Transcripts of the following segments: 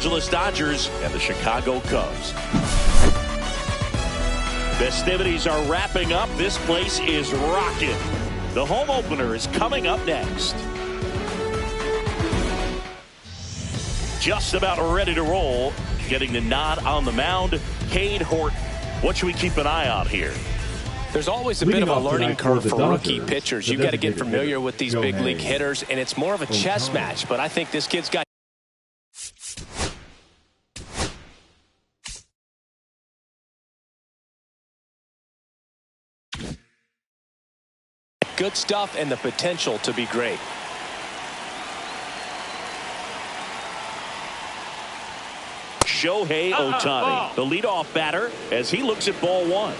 Angeles Dodgers and the Chicago Cubs. Festivities are wrapping up. This place is rocking. The home opener is coming up next. Just about ready to roll. Getting the nod on the mound, Cade Horton. What should we keep an eye on here? There's always a bit of a learning curve for rookie pitchers. You got to get familiar with these big league hitters, and it's more of a chess match. But I think this kid's got good stuff and the potential to be great. Shohei Ohtani, the leadoff batter, as he looks at ball one.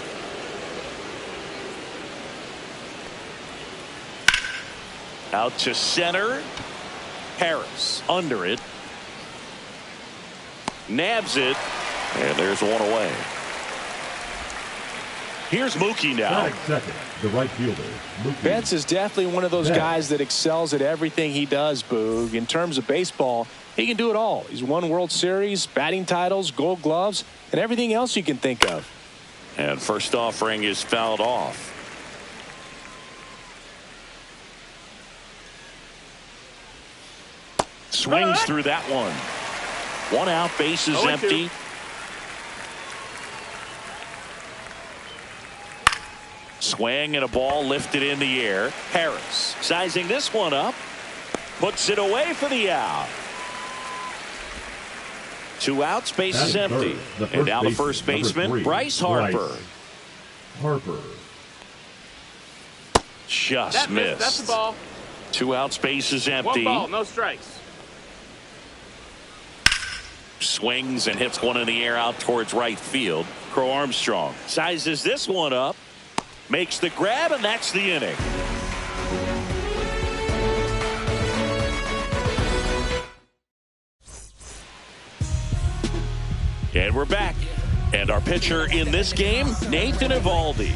Out to center. Harris under it. Nabs it. And there's one away. Here's Mookie now. Second, the right fielder, Mookie. Betts is definitely one of those guys that excels at everything he does, Boog. In terms of baseball, he can do it all. He's won World Series, batting titles, Gold Gloves, and everything else you can think of. And first offering is fouled off. Swings through that one. One out, base is empty. Swing and a ball lifted in the air. Harris sizing this one up. Puts it away for the out. Two outs, base is empty. And now the first baseman, Bryce Harper. Just missed. That's the ball. Two outs, base is empty. One ball, no strikes. Swings and hits one in the air out towards right field. Crow Armstrong sizes this one up. Makes the grab, and that's the inning. And we're back. And our pitcher in this game, Nathan Eovaldi.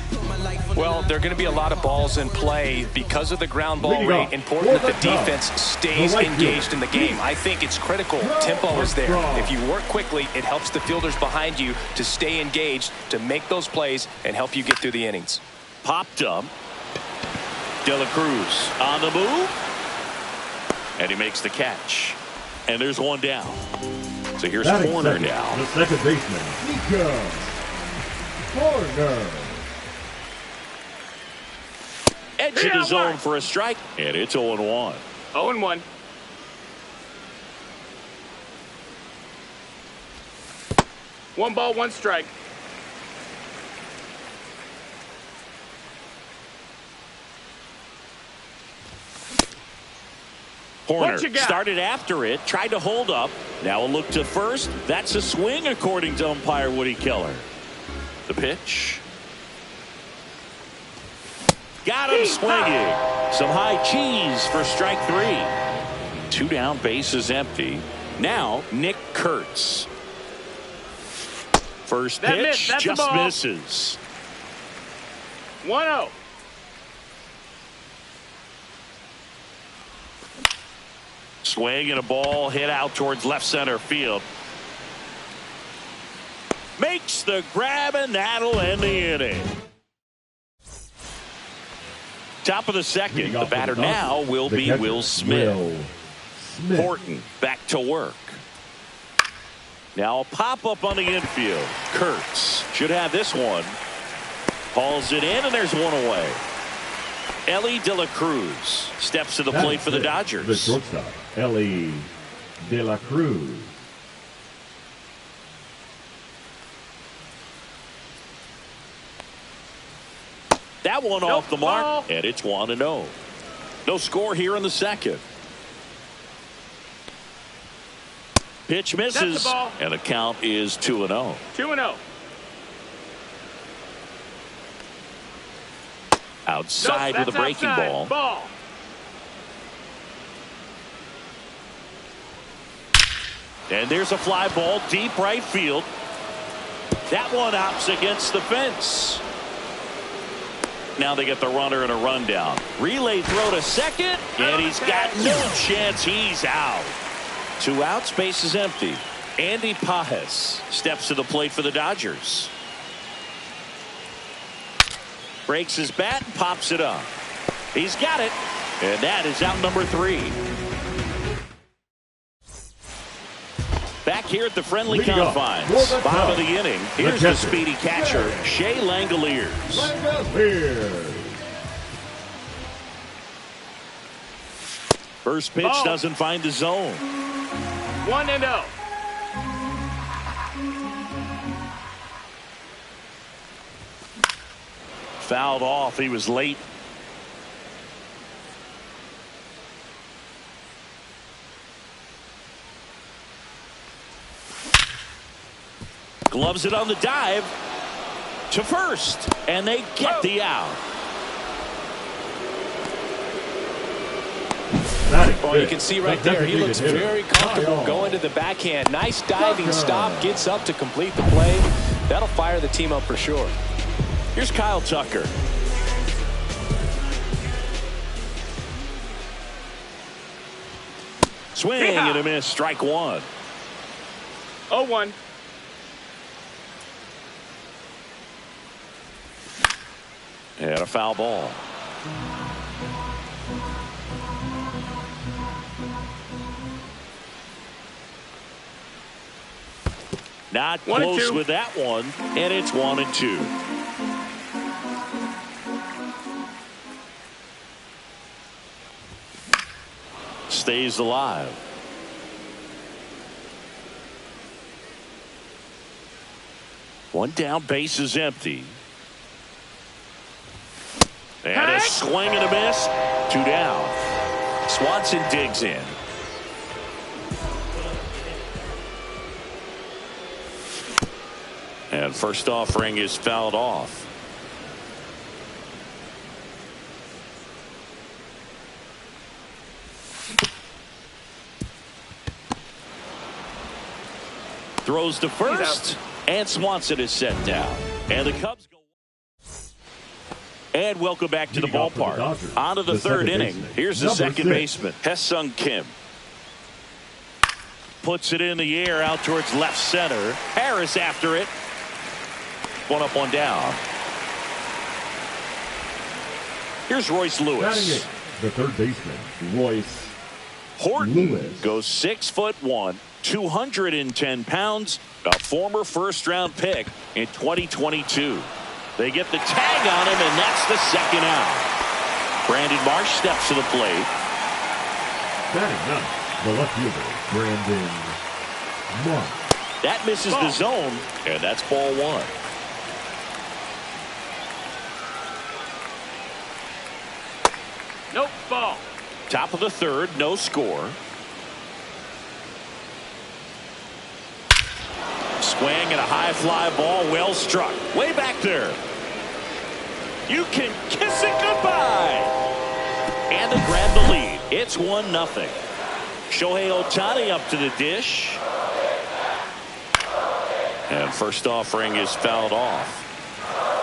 Well, there are going to be a lot of balls in play because of the ground ball rate. Important that the defense stays engaged in the game. I think it's critical. Tempo is there. If you work quickly, it helps the fielders behind you to stay engaged, to make those plays, and help you get through the innings. Popped up. De La Cruz on the move. And he makes the catch. And there's one down. So here's Corner now. The second baseman, Nico Corner. Edge of the zone for a strike. And it's 0-1. 0-1. One ball, one strike. Corner started after it, tried to hold up. Now a look to first. That's a swing, according to umpire Woody Keller. The pitch. Got him swinging. Some high cheese for strike three. Two down, base is empty. Now Nick Kurtz. First pitch just misses. 1-0. Swing and a ball hit out towards left center field. Makes the grab, and that'll end the inning. Top of the second. The batter now will be Will Smith. Horton back to work. Now a pop-up on the infield. Kurtz should have this one. Hauls it in, and there's one away. Ellie De La Cruz steps to the plate for the Dodgers. The shortstop, Ellie De La Cruz. That one off the mark, and it's 1-0. No score here in the second. Pitch misses, and the count is 2-0. 2-0. Outside with a breaking ball. And there's a fly ball deep right field. That one hops against the fence. Now they get the runner and a rundown. Relay throw to second, and he's got no chance. He's out. Two outs, base is empty. Andy Pajes steps to the plate for the Dodgers. Breaks his bat and pops it up. He's got it. And that is out number 3. Back here at the friendly confines. Bottom of the inning. Here's the speedy catcher, Shea Langoliers. First pitch doesn't find the zone. 1-0. Fouled off. He was late. Gloves it on the dive to first, and they get the out. Well, you can see right there, he looks very comfortable going to the backhand. Nice diving stop, gets up to complete the play. That'll fire the team up for sure. Here's Kyle Tucker. Swing and a miss, strike 1. 0-1. And a foul ball. Not close with that one, and it's 1-2. Stays alive. One down, base is empty. And a swing and a miss. 2 down. Swanson digs in. And first offering is fouled off. Throws to first, and Swanson is set down. And the Cubs go. And welcome back to the ballpark. On to the third inning. Here's the second baseman, Hye-Sung Kim. Puts it in the air out towards left center. Harris after it. 1 up, 1 down. Here's Royce Lewis. The third baseman, Royce Horton Lewis. goes 6'1", 210 pounds, a former first-round pick in 2022. They get the tag on him, and that's the second out. Brandon Marsh steps to the plate. Batting ninth, the left fielder, Brandon Marsh. That misses the zone, and that's ball 1. Nope, ball. Top of the third, no score. Swing and a high fly ball, well struck. Way back there. You can kiss it goodbye. And they grab the lead. It's 1-0. Shohei Ohtani up to the dish. And first offering is fouled off.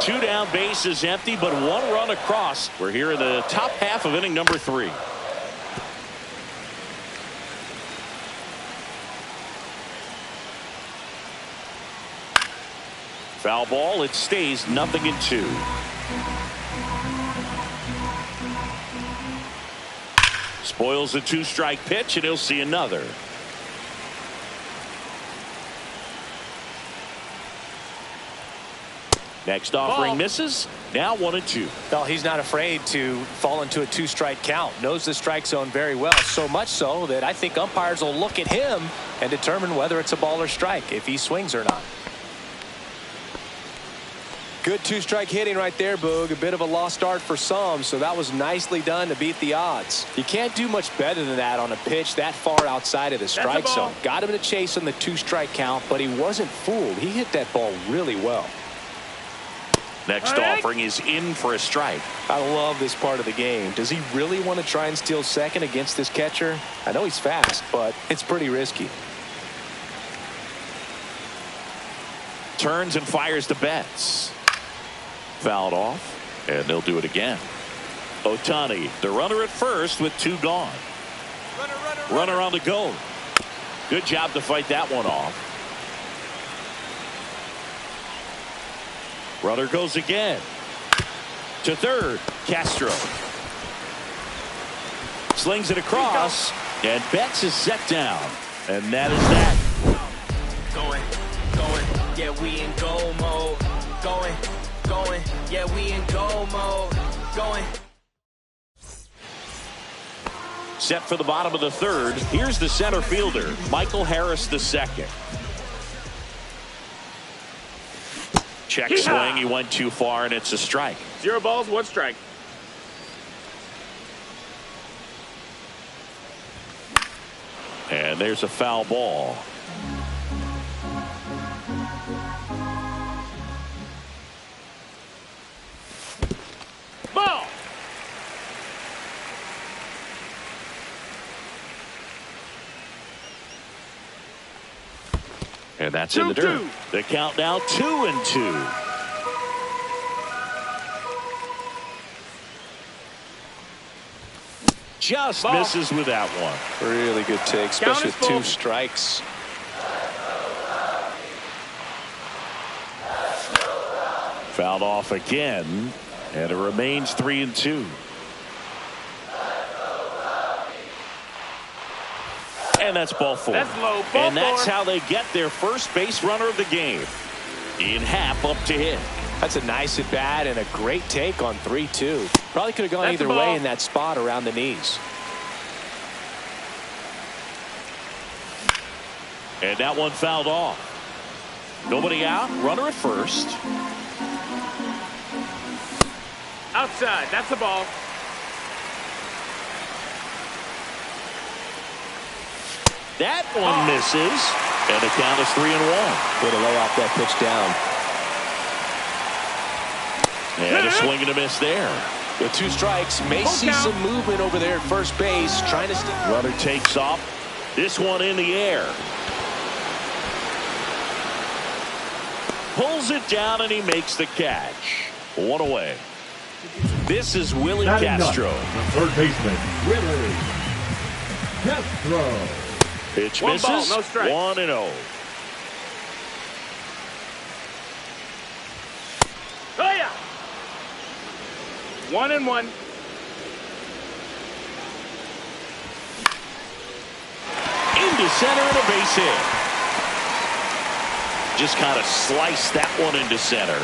2 down, base is empty, but 1 run across. We're here in the top half of inning number 3. Foul ball. It stays 0-2. Spoils the 2-strike pitch, and he'll see another. Next offering misses. Now 1-2. Well, he's not afraid to fall into a 2-strike count. Knows the strike zone very well. So much so that I think umpires will look at him and determine whether it's a ball or strike, if he swings or not. Good 2-strike hitting right there, Boog. A bit of a lost start for some, so that was nicely done to beat the odds. You can't do much better than that on a pitch that far outside of the strike zone. Got him to chase on the 2-strike count, but he wasn't fooled. He hit that ball really well. Next offering is in for a strike. I love this part of the game. Does he really want to try and steal second against this catcher? I know he's fast, but it's pretty risky. Turns and fires to Betts. Fouled off, and they'll do it again. Ohtani, the runner at first with 2 gone. Runner on the go. Good job to fight that one off. Runner goes again. To third, Castro. Slings it across, and Betts is set down. And that is that. Going, yeah, we in goal mode. Going, yeah, we in goal mode. Going. Set for the bottom of the third. Here's the center fielder, Michael Harris II. Check swing. He went too far, and it's a strike. 0 balls, 1 strike. And there's a foul ball. Ball. And that's in the dirt. The count now 2-2. Just misses with that one. Really good take, especially with 2 strikes. Fouled off again, and it remains 3-2. And that's ball 4. That's low. Ball and that's 4. how they get their first base runner of the game. In Happ up to hit. That's a nice at bat and a great take on 3-2. Probably could have gone either way in that spot around the knees. And that one fouled off. Nobody out. Runner at first. Outside. That's the ball. That one misses. And the count is 3-1. Way to lay off that pitch down. And a swing and a miss there. With 2 strikes, may see some movement over there at first base. Trying to stick. Runner takes off. This one in the air. Pulls it down and he makes the catch. 1 away. This is Willie Castro. The third baseman, Willie Castro. Pitch 1 misses. ball, no strike. 1-0. Oh yeah. 1-1. Into center and a base hit. Just kind of sliced that one into center.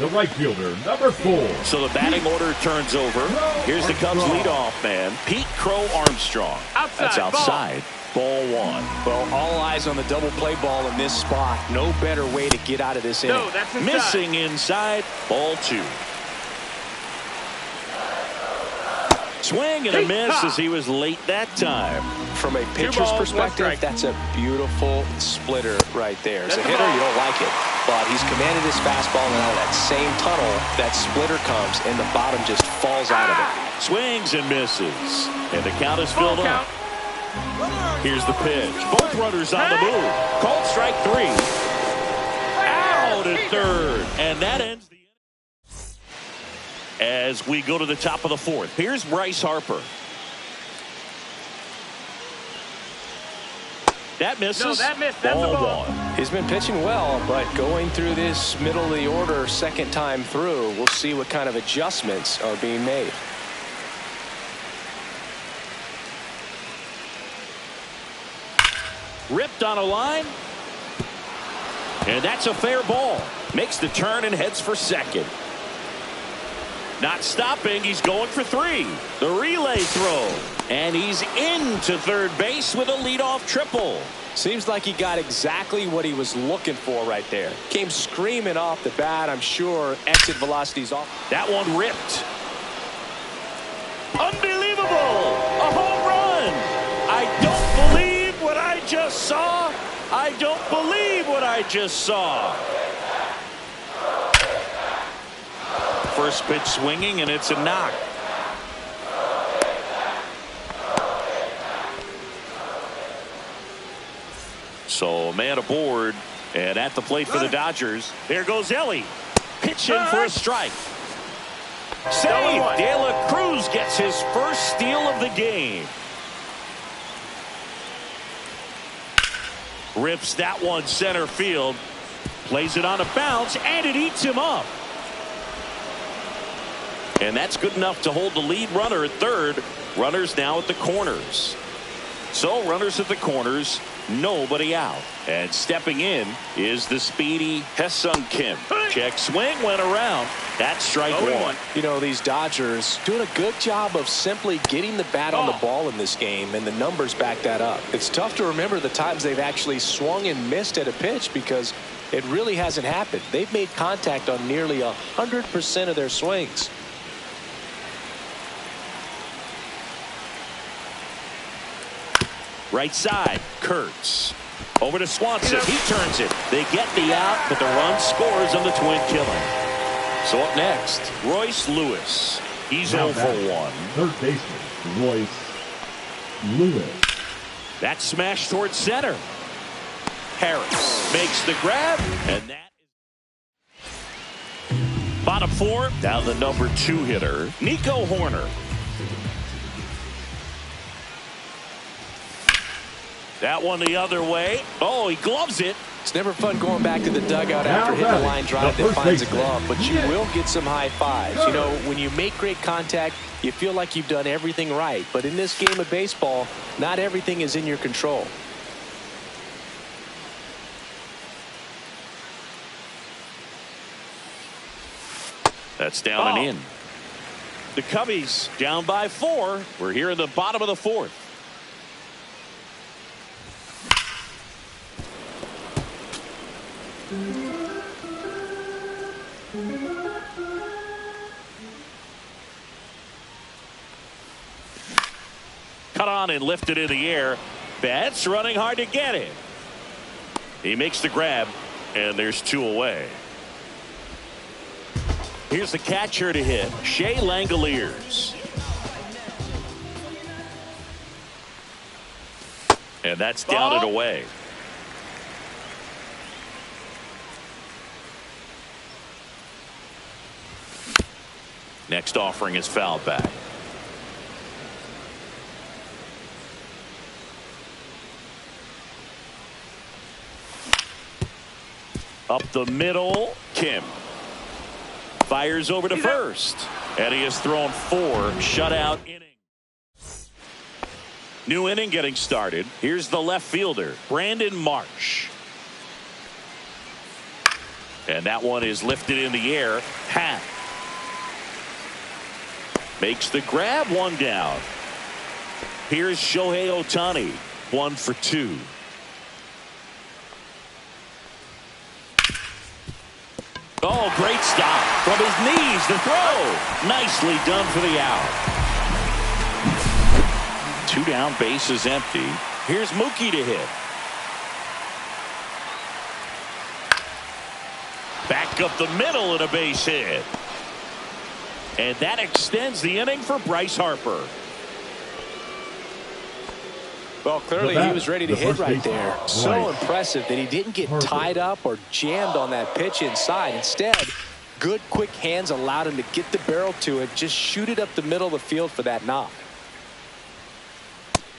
The right fielder, number 4. So the batting order turns over. Here's the Cubs leadoff man, Pete Crow Armstrong. That's outside. Ball 1. Well, all eyes on the double play ball in this spot. No better way to get out of this inning. No, that's inside. Missing inside. Ball 2. Swing and a miss as he was late that time. From a pitcher's perspective, that's a beautiful splitter right there. As a hitter, you don't like it. But he's commanded his fastball, and out of that same tunnel, that splitter comes, and the bottom just falls out of it. Swings and misses. And the count is filled up. Here's the pitch. Both runners on the move. Called strike 3. Out at third. And that ends the inning. As we go to the top of the 4th. Here's Bryce Harper. That misses. No, that missed. That's Ball the ball. 1. He's been pitching well, but going through this middle of the order second time through, we'll see what kind of adjustments are being made. Ripped on a line. And that's a fair ball. Makes the turn and heads for second. Not stopping. He's going for 3. The relay throw. And he's into third base with a leadoff triple. Seems like he got exactly what he was looking for right there. Came screaming off the bat. I'm sure exit velocity's off. That one ripped. Unbelievable. A home run. I don't believe what I just saw. I don't believe what I just saw. First pitch swinging, and it's a knock. So a man aboard, and at the plate for the Dodgers. There goes Ellie. Pitching for a strike. Save. De La Cruz gets his first steal of the game. Rips that one center field. Plays it on a bounce, and it eats him up. And that's good enough to hold the lead runner at third. Runners now at the corners. So runners at the corners, nobody out. And stepping in is the speedy Hesung Kim. Check swing, went around. That's strike one. You know, these Dodgers doing a good job of simply getting the bat on the ball in this game, and the numbers back that up. It's tough to remember the times they've actually swung and missed at a pitch because it really hasn't happened. They've made contact on nearly 100% of their swings. Right side, Kurtz. Over to Swanson. He turns it. They get the out, but the run scores on the twin killing. So up next, Royce Lewis. He's 0 for 1. Third baseman, Royce Lewis. That smash towards center. Harris makes the grab, and that is bottom 4. Now the number 2 hitter, Nico Horner. That one the other way. Oh, he gloves it. It's never fun going back to the dugout after hitting a line drive that finds a glove, but you will get some high fives. You know, when you make great contact, you feel like you've done everything right. But in this game of baseball, not everything is in your control. That's down and in. The Cubbies down by 4. We're here in the bottom of the 4th. Cut on and lifted in the air. Betts running hard to get it. He makes the grab, and there's 2 away. Here's the catcher to hit, Shea Langoliers. And that's down and away. Next offering is fouled back. Up the middle, Kim. Fires over to first. And he has thrown 4 shutout innings. New inning getting started. Here's the left fielder, Brandon Marsh. And that one is lifted in the air. Hat makes the grab, 1 down. Here's Shohei Ohtani, 1 for 2. Oh, great stop from his knees. The throw. Nicely done for the out. 2 down, bases empty. Here's Mookie to hit. Back up the middle and a base hit. And that extends the inning for Bryce Harper. Well, clearly he was ready to hit right there. So impressive that he didn't get tied up or jammed on that pitch inside. Instead, good quick hands allowed him to get the barrel to it, just shoot it up the middle of the field for that knock.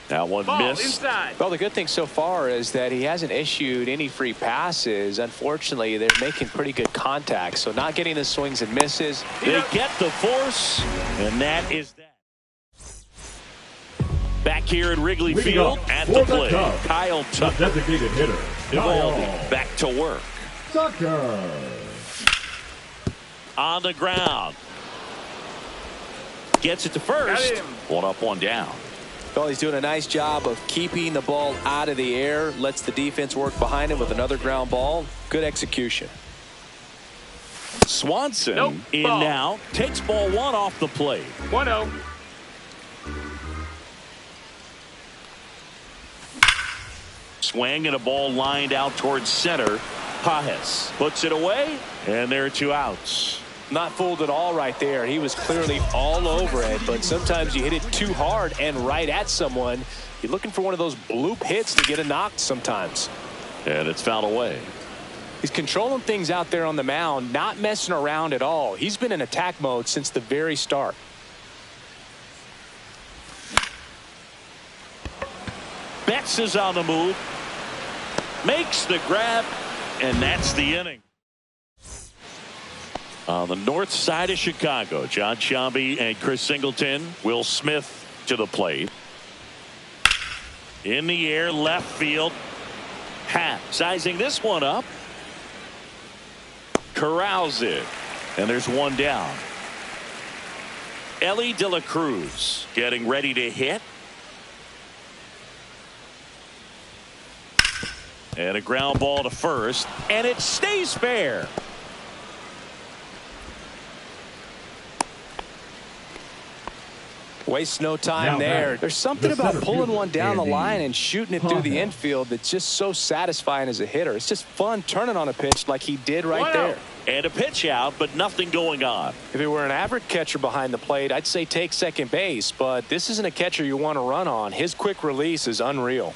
That one missed. Inside. Well, the good thing so far is that he hasn't issued any free passes. Unfortunately, they're making pretty good contact, so not getting the swings and misses. They get the force, and that is that. Back here at Wrigley Field at the plate, Kyle Tucker. Designated hitter, Evaldi back to work. Tucker. On the ground. Gets it to first. 1 up, 1 down. Well, he's doing a nice job of keeping the ball out of the air. Lets the defense work behind him with another ground ball. Good execution. Swanson in now. Takes ball 1 off the plate. 1-0. Swing and a ball lined out towards center. Pajes puts it away, and there are 2 outs. Not fooled at all right there. He was clearly all over it, but sometimes you hit it too hard and right at someone. You're looking for one of those bloop hits to get a knock sometimes. And it's fouled away. He's controlling things out there on the mound, not messing around at all. He's been in attack mode since the very start. Betts is on the move. makes the grab, and that's the inning. On the north side of Chicago, John Sciambi and Chris Singleton. Will Smith to the plate. In the air, left field. Happ sizing this one up. Corrals it. And there's one down. Elly De La Cruz getting ready to hit. And a ground ball to first. And it stays fair. Waste no time there. There's something about pulling one down the line and shooting it through the infield that's just so satisfying as a hitter. It's just fun turning on a pitch like he did right there. And a pitch out, but nothing going on. If it were an average catcher behind the plate, I'd say take second base, but this isn't a catcher you want to run on. His quick release is unreal.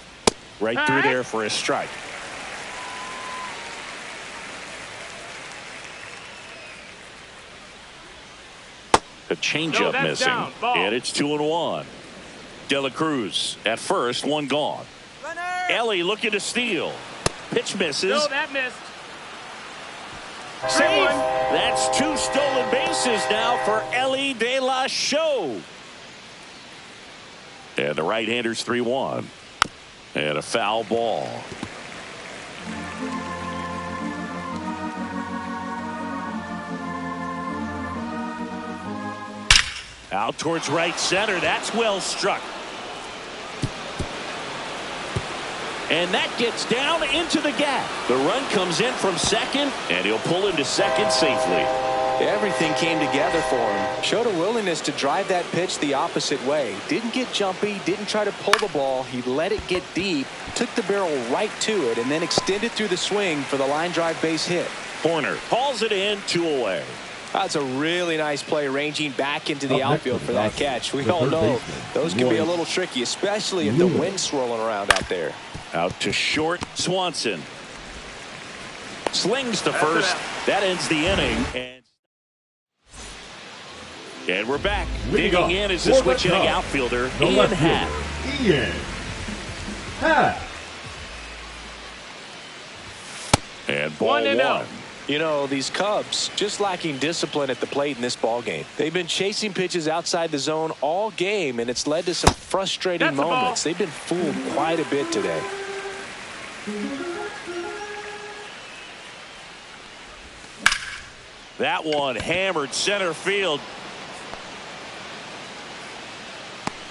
Right through there for a strike. A changeup missing, and it's 2-1. De La Cruz at first, one gone. Elly looking to steal. Pitch misses. No, that missed. Save. That's 2 stolen bases now for Elly De La Show. And the right-hander's 3-1. And a foul ball. Out towards right center. That's well struck. And that gets down into the gap. The run comes in from second, and he'll pull into second safely. Everything came together for him. Showed a willingness to drive that pitch the opposite way. Didn't get jumpy, didn't try to pull the ball. He let it get deep, took the barrel right to it, and then extended through the swing for the line drive base hit. Corner hauls it in, 2 away. That's a really nice play, ranging back into the outfield for that catch. We all know those can be a little tricky, especially if the wind's swirling around out there. Out to short, Swanson. Slings to first. That ends the inning. And we're back. Digging in is the switch hitting outfielder, Ian Happ. Ian Happ. And ball 1. You know, these Cubs just lacking discipline at the plate in this ball game. They've been chasing pitches outside the zone all game, and it's led to some frustrating moments. They've been fooled quite a bit today. That one hammered center field.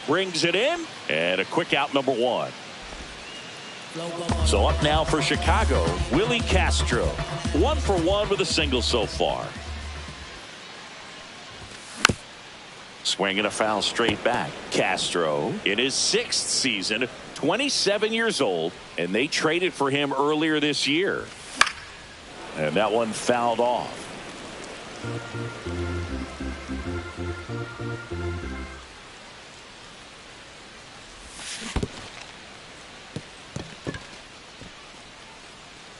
Brings it in, and a quick out, number 1. So up now for Chicago, Willie Castro. 1 for 1 with a single so far. Swinging a foul straight back. Castro in his 6th season, 27 years old, and they traded for him earlier this year. And that one fouled off.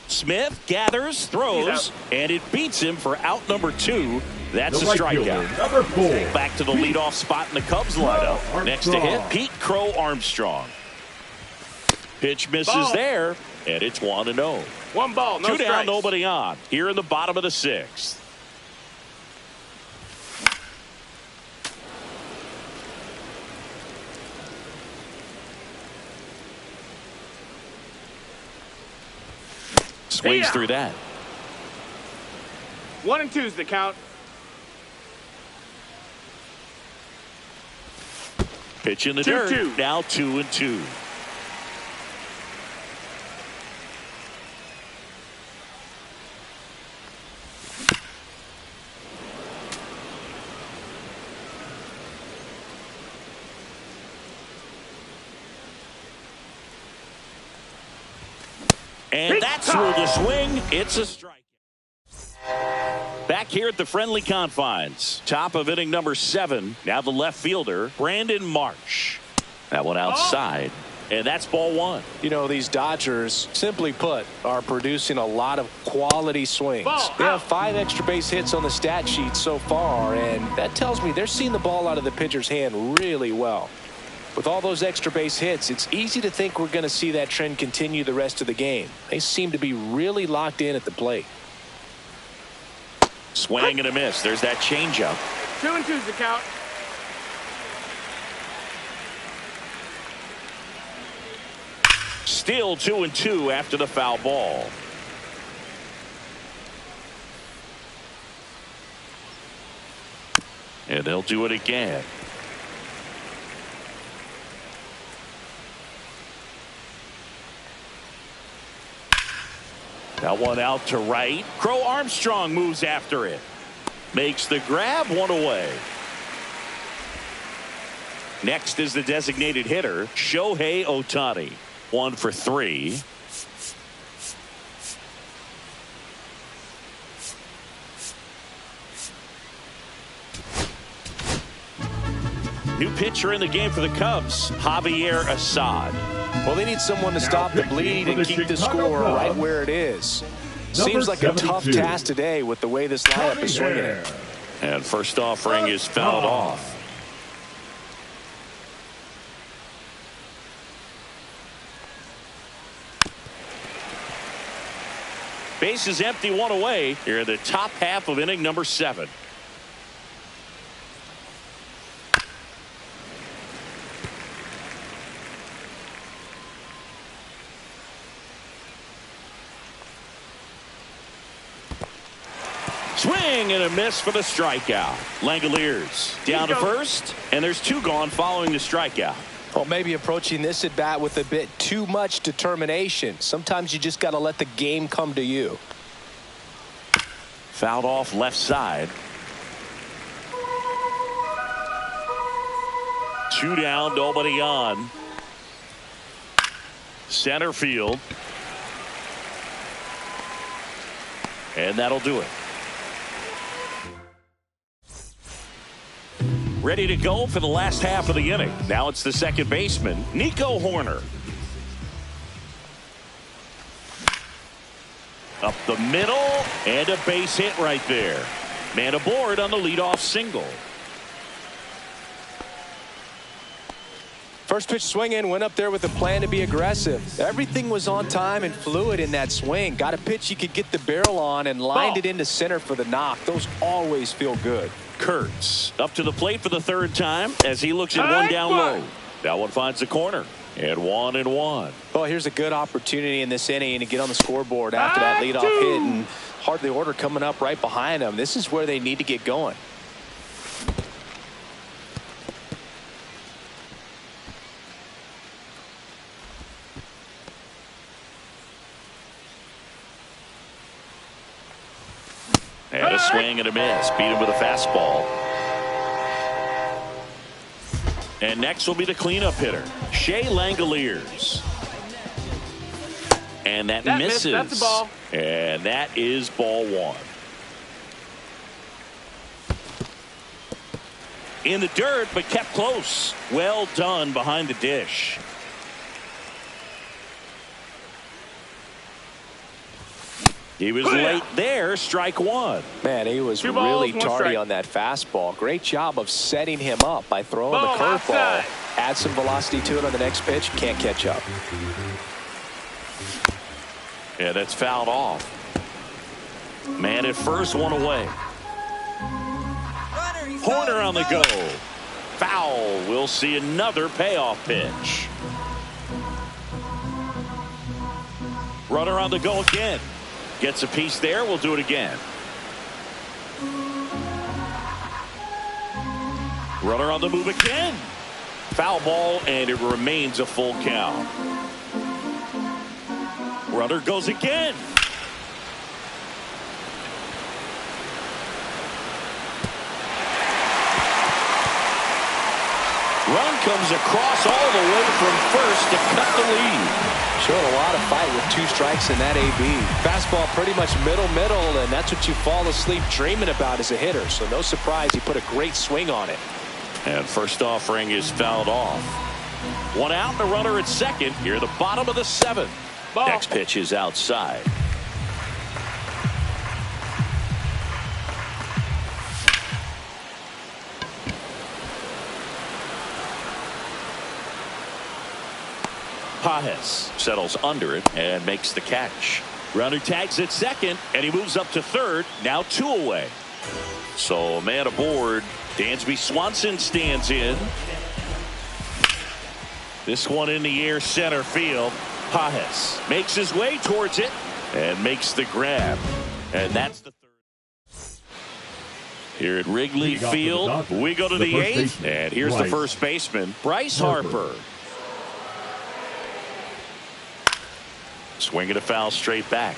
Smith gathers, throws, and it beats him for out number 2. That's a strikeout. Number 4. Back to the leadoff spot in the Cubs lineup. Next to hit, Pete Crow Armstrong. Pitch misses there, and it's 1-0. 1 ball, no 2 down, strikes. nobody on. Here in the bottom of the 6th. Swings through that. 1 and 2's the count. Pitch in the 2-2. dirt. Now 2-2. And that's through the swing. It's a strike. Back here at the friendly confines. Top of inning number 7. Now the left fielder, Brandon Marsh. That one outside. And that's ball 1. You know, these Dodgers, simply put, are producing a lot of quality swings. They have 5 extra base hits on the stat sheet so far, and that tells me they're seeing the ball out of the pitcher's hand really well. With all those extra base hits, it's easy to think we're going to see that trend continue the rest of the game. They seem to be really locked in at the plate. Swing and a miss. There's that changeup. 2-2's the count. Still 2-2 after the foul ball. And they'll do it again. That one out to right. Crow Armstrong moves after it. Makes the grab, one away. Next is the designated hitter, Shohei Ohtani. 1 for 3. New pitcher in the game for the Cubs, Javier Assad. Well, they need someone to stop the bleed and keep the score right where it is. Seems like a tough task today with the way this lineup is swinging it. And first offering is fouled off. Base is empty, one away here in the top half of inning number 7. Swing and a miss for the strikeout. Langoliers down to first, and there's 2 gone following the strikeout. Well, maybe approaching this at bat with a bit too much determination. Sometimes you just got to let the game come to you. Fouled off left side. 2 down, nobody on. Center field. And that'll do it. Ready to go for the last half of the inning. Now it's the second baseman, Nico Hoerner. Up the middle, and a base hit right there. Man aboard on the leadoff single. First pitch swinging, went up there with a plan to be aggressive. Everything was on time and fluid in that swing. Got a pitch he could get the barrel on and lined it into center for the knock. Those always feel good. Kurtz up to the plate for the 3rd time as he looks at one down low. That one finds the corner. And 1-1. Well, here's a good opportunity in this inning to get on the scoreboard after that leadoff hit, and hardly order coming up right behind them. This is where they need to get going. And a swing and a miss. Beat him with a fastball. And next will be the cleanup hitter, Shea Langoliers. And that misses. That's a ball. And that is ball 1. In the dirt, but kept close. Well done behind the dish. He was late there, strike 1. Man, he was really tardy on that fastball. Great job of setting him up by throwing the curveball. Add some velocity to it on the next pitch. Can't catch up. Yeah, that's fouled off. Man at first, one away. Hoerner on the go. Foul. We'll see another payoff pitch. Runner on the go again. Gets a piece there. We'll do it again. Runner on the move again. Foul ball, and it remains a full count. Runner goes again. Run comes across all the way from first to cut the lead. Showing a lot of fight with 2 strikes in that AB. Fastball pretty much middle, and that's what you fall asleep dreaming about as a hitter. So no surprise he put a great swing on it. And first offering is fouled off. 1 out, and a runner at second here at the bottom of the 7th. Next pitch is outside. Pajes settles under it and makes the catch. Runner tags at second, and he moves up to third. Now 2 away. So man aboard. Dansby Swanson stands in. This one in the air, center field. Pajes makes his way towards it and makes the grab. And that's the third. Here at Wrigley Field, we go to the 8th. And here's the first baseman, Bryce Harper. Swinging a foul straight back.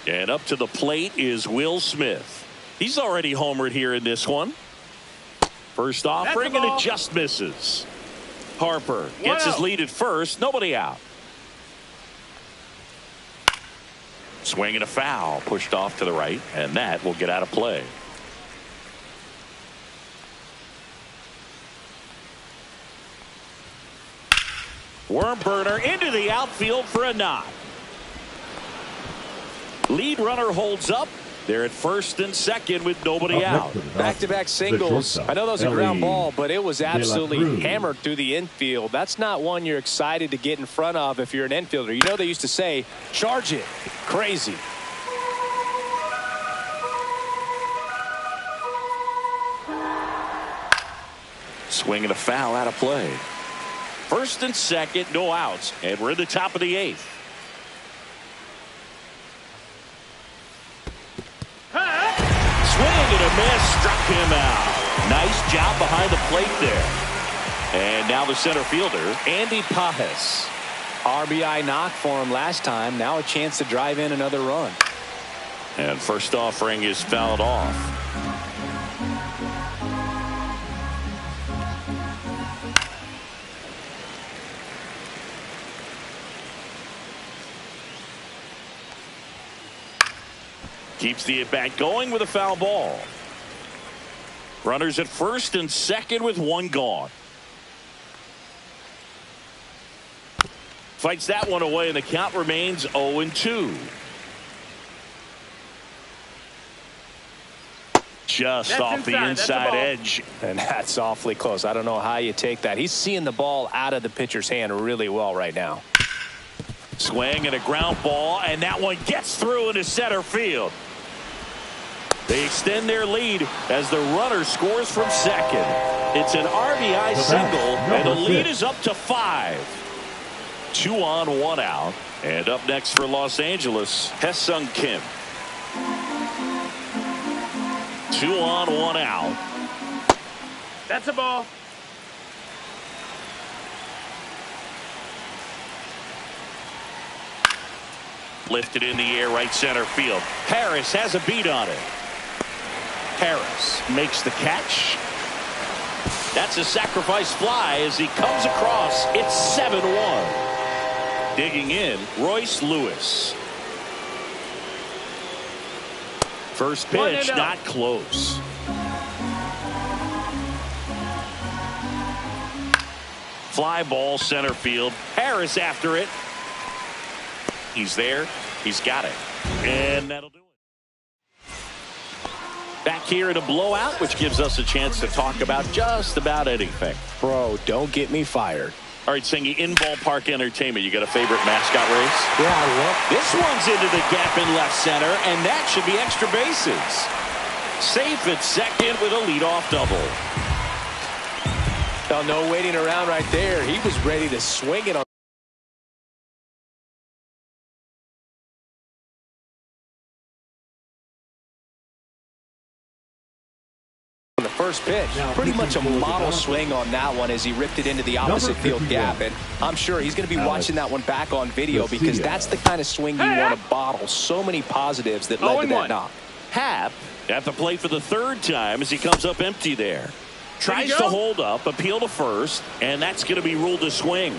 And up to the plate is Will Smith. He's already homered here in this one. First offering, and it just misses. Harper gets his lead at first. Nobody out. Swinging a foul. Pushed off to the right. And that will get out of play. Worm burner into the outfield for a knock. Lead runner holds up. They're at first and second with nobody out. Back-to-back singles. I know that was a ground ball, but it was absolutely hammered through the infield. That's not one you're excited to get in front of if you're an infielder. You know they used to say, charge it. Crazy. Swinging a foul out of play. First and second, no outs. And we're in the top of the 8th. Swing and a miss, struck him out. Nice job behind the plate there. And now the center fielder, Andy Pajes. RBI knock for him last time. Now a chance to drive in another run. And first offering is fouled off. Keeps the at-bat going with a foul ball. Runners at first and second with one gone. Fights that one away, and the count remains 0-2. Just off the inside edge. And that's awfully close. I don't know how you take that. He's seeing the ball out of the pitcher's hand really well right now. Swing and a ground ball, and that one gets through into center field. They extend their lead as the runner scores from second. It's an RBI single, and the lead is up to 5. 2 on, 1 out. And up next for Los Angeles, Hae-Sung Kim. 2 on, 1 out. That's a ball. Lifted in the air, right center field. Harris has a beat on it. Harris makes the catch. That's a sacrifice fly as he comes across. It's 7-1. Digging in, Royce Lewis. First pitch, not close. Fly ball center field. Harris after it. He's there. He's got it. And that'll do it. Back here in a blowout, which gives us a chance to talk about just about anything. Bro, don't get me fired. All right, Singy, in ballpark entertainment, you got a favorite mascot race? Yeah, This one's into the gap in left center, and that should be extra bases. Safe at second with a leadoff double. well, no waiting around right there. He was ready to swing it on the first pitch. Pretty much a model swing on that one as he ripped it into the opposite field gap. And I'm sure he's going to be watching that one back on video because that's the kind of swing you want to bottle. So many positives that led to that knock. Happ at the plate for the 3rd time as he comes up empty there. Tries to hold up, appeal to first, and that's going to be ruled a swing.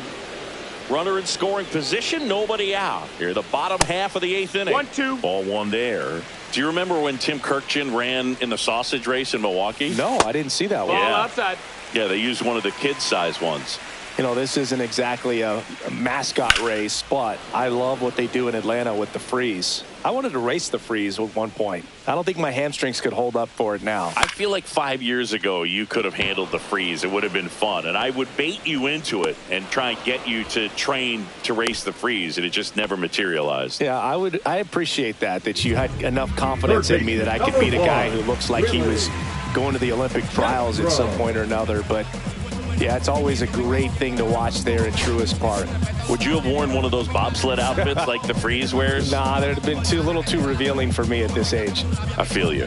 Runner in scoring position, nobody out. Here, the bottom half of the 8th inning. 1-2. Ball one there. Do you remember when Tim Kirkjian ran in the sausage race in Milwaukee? No, I didn't see that one. Ball outside. Yeah, they used one of the kid-size ones. You know, this isn't exactly a mascot race, but I love what they do in Atlanta with the freeze. I wanted to race the freeze at one point. I don't think my hamstrings could hold up for it now. I feel like 5 years ago you could have handled the freeze. It would have been fun, and I would bait you into it and try and get you to train to race the freeze, and it just never materialized. Yeah, I appreciate that you had enough confidence in me that I could beat a guy who looks like he was going to the Olympic trials at some point or another. But yeah, it's always a great thing to watch there at Truist Park. Would you have worn one of those bobsled outfits like the freeze wears? Nah, that would have been a little too revealing for me at this age. I feel you.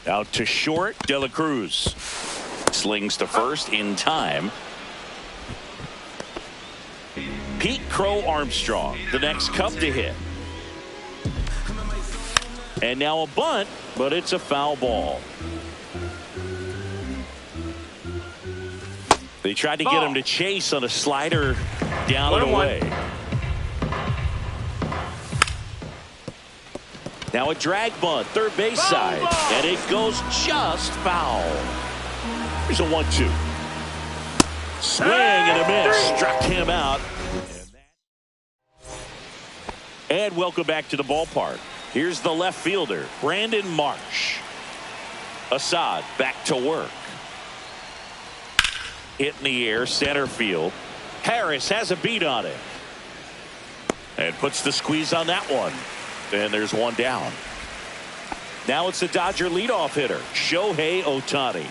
Out to short, De La Cruz slings to first in time. Pete Crow Armstrong, the next Cub to hit. And now a bunt, but it's a foul ball. They tried to get him to chase on a slider down and away. Now a drag bunt, third base side, and it goes just foul. Here's a 1-2. Swing and a miss. Struck him out. And welcome back to the ballpark. Here's the left fielder, Brandon Marsh. Assad back to work. Hit in the air, center field. Harris has a beat on it. And puts the squeeze on that one. And there's one down. Now it's the Dodger leadoff hitter, Shohei Ohtani.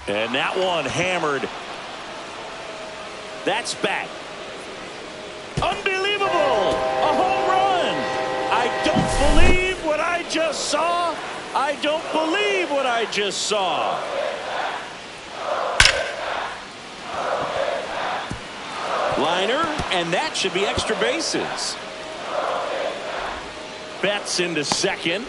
And that one hammered. That's back. Unbelievable! A home run! I don't believe what I just saw. I don't believe what I just saw. Liner, and that should be extra bases. Betts into second.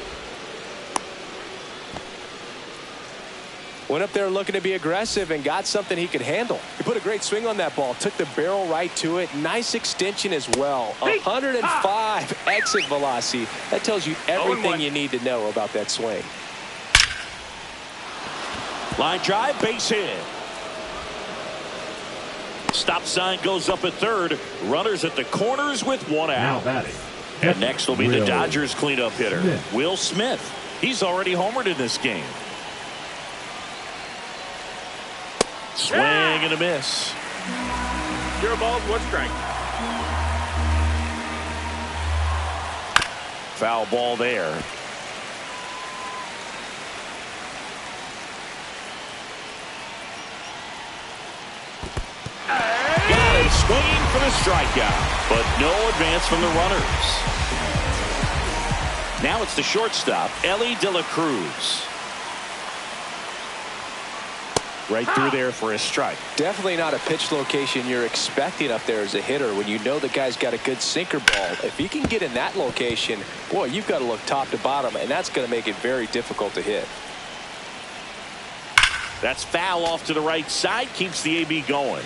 Went up there looking to be aggressive and got something he could handle. He put a great swing on that ball. Took the barrel right to it. Nice extension as well. 105 exit velocity. That tells you everything you need to know about that swing. Line drive, base hit. Stop sign goes up at third. Runners at the corners with one out. Now batting. And next will be the Dodgers cleanup hitter, Will Smith. He's already homered in this game. Swing and a miss. 0 balls, 1 strike. Foul ball there. Got it, swinging for the strikeout, but no advance from the runners. Now it's the shortstop, Ellie De La Cruz. Right through there for a strike. Definitely not a pitch location you're expecting up there as a hitter when you know the guy's got a good sinker ball. If he can get in that location, boy, you've got to look top to bottom, and that's going to make it very difficult to hit. That's foul off to the right side, keeps the AB going.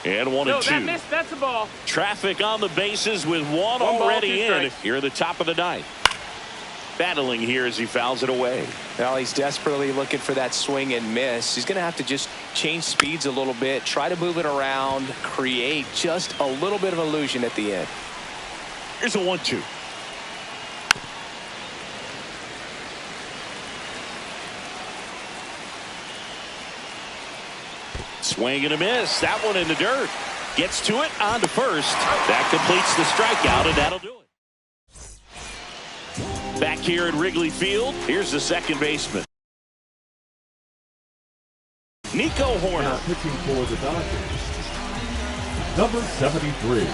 And 1 and 2. That missed. That's a ball. Traffic on the bases with one already in. Here at the top of the ninth. Battling here as he fouls it away. Well, he's desperately looking for that swing and miss. He's going to have to just change speeds a little bit, try to move it around, create just a little bit of illusion at the end. Here's a 1-2. Swing and a miss. That one in the dirt. Gets to it on to first. That completes the strikeout, and that'll do it. Back here at Wrigley Field, here's the second baseman. Nico Horner. Now pitching for the Dodgers, number 73,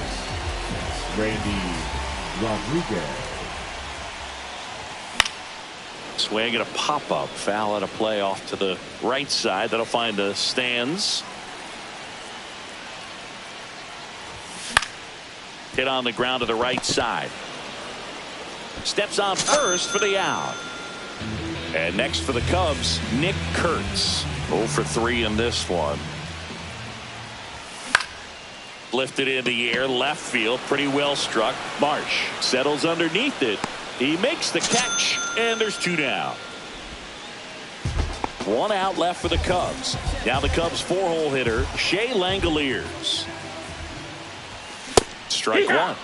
Randy Rodriguez. Swing and a pop-up. Foul at a play off to the right side. That'll find the stands. Hit on the ground to the right side. Steps on first for the out. And next for the Cubs, Nick Kurtz. 0 for 3 in this one. Lifted in the air, left field, pretty well struck. Marsh settles underneath it. He makes the catch, and there's 2 down. 1 out left for the Cubs. Now the Cubs 4-hole hitter, Shea Langoliers. Strike 1.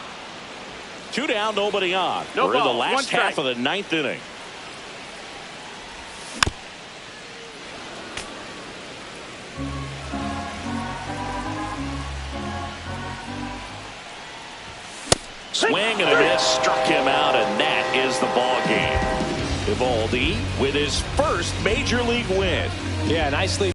2 down, nobody on. No We're in the ball, 1 last strike. half of the 9th inning. Swing and a miss, struck him out, and that is the ball game. Eovaldi with his first major league win. Yeah, nicely